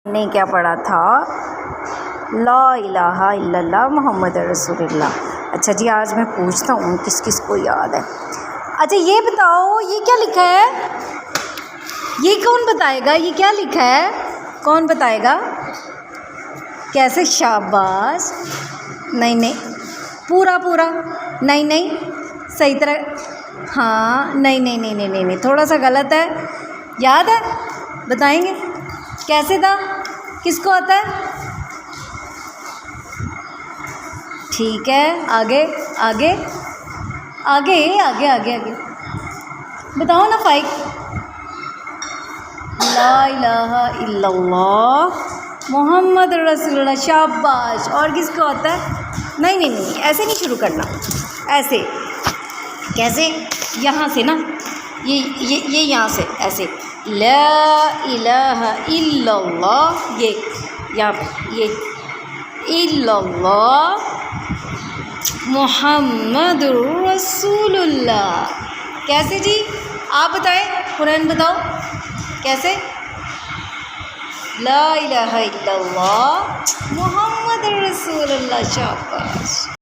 نے کیا پڑھا تھا؟ لا الہ الا اللہ محمد رسول اللہ۔ اچھا جی، آج میں پوچھتا ہوں کس کس کو یاد ہے۔ اچھا یہ بتاؤ یہ کیا لکھا ہے؟ یہ کون بتائے گا؟ یہ کیا لکھا ہے؟ کون بتائے گا؟ کیسے؟ شاباش۔ نہیں پورا نہیں صحیح طرح، ہاں نہیں تھوڑا سا غلط ہے۔ یاد ہے؟ بتائیں گے کیسے تھا؟ کس کو آتا ہے؟ ٹھیک ہے، آگے بتاؤ نا فائق۔ لا الہ الا اللہ محمد رسول اللہ۔ شاباش۔ اور کس کو آتا ہے؟ نہیں ایسے نہیں شروع کرنا، ایسے کیسے؟ یہاں سے نا، یہ یہاں سے ایسے، لا الہ الا اللہ، یہ یہاں پہ، یہ الا اللہ محمد رسول اللہ۔ کیسے جی؟ آپ بتائیں، قرآن بتاؤ کیسے؟ لا الہ الا اللہ محمد رسول اللہ۔ شاباش۔